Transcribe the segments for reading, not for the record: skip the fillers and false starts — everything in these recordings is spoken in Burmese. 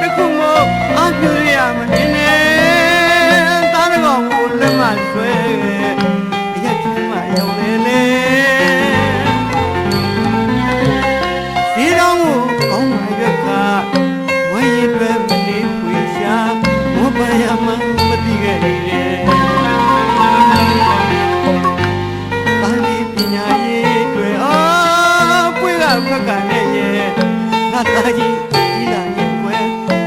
တခုမို့အပြူရမနေနဲ့သားတော်ကိုလက်မဆွဲအရက်ချင်းမရောက်လေလေစီတော်ကိုကောင်းပါရွက်ကဝိုင်းရတွဲမနေခွေရှာမောပါရမမသိခဲ့လေတာလီပညာရေးတွေပွေကဖက်ကနဲ့ရဲ့ငါသားကြီးဒီလာရင်ကွယ်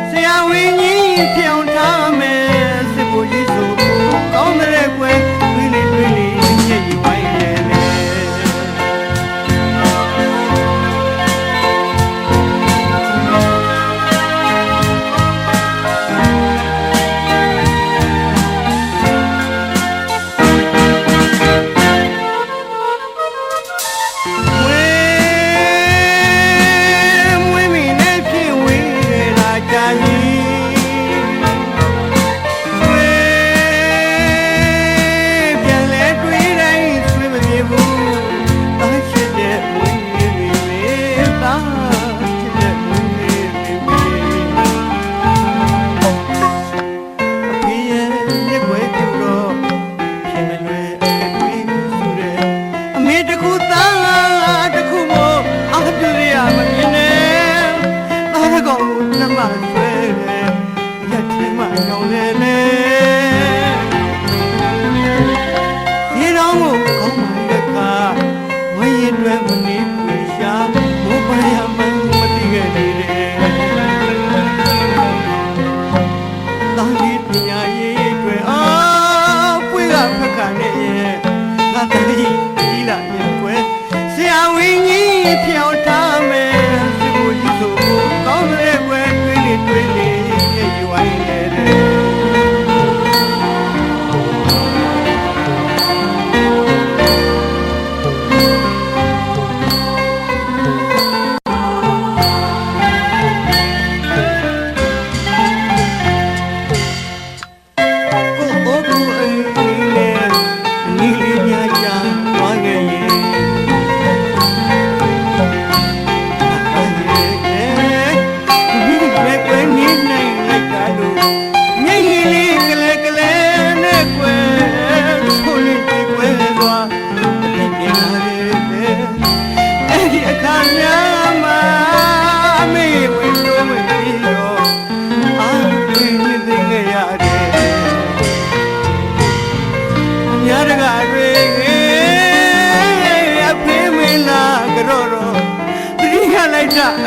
ဆရာဝင်းကြီးဖြောင်းထားမယ်စစ်ဖို့ကြီးဆိုကောင်းတဲ့ကွယ်တွေးလေညက်ရီဝိုင်းလေလေ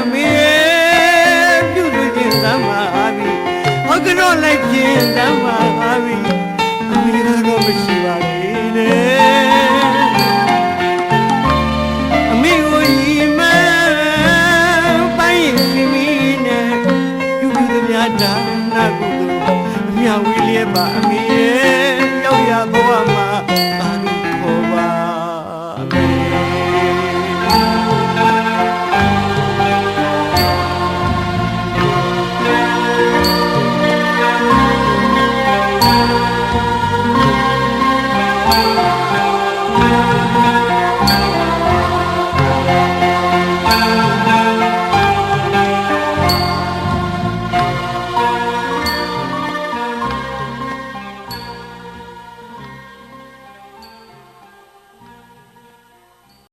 အမေပြုလို့ခြင်းသမ်းပါပြီဟုတ်ကဲ့တော့လိုက်ခြင်းသမ်းပါပြီအမေကတော့မရှိပါသေးနဲ့အမေကိုညီမပိုင်းရင်မီနဲ့ပြုလို့သမျှဒါနာကုသိုလ်အမြဝေးလျက်ပါအမေရောက်ရတော့မှာသာလို့ခေါ်ပါအမေ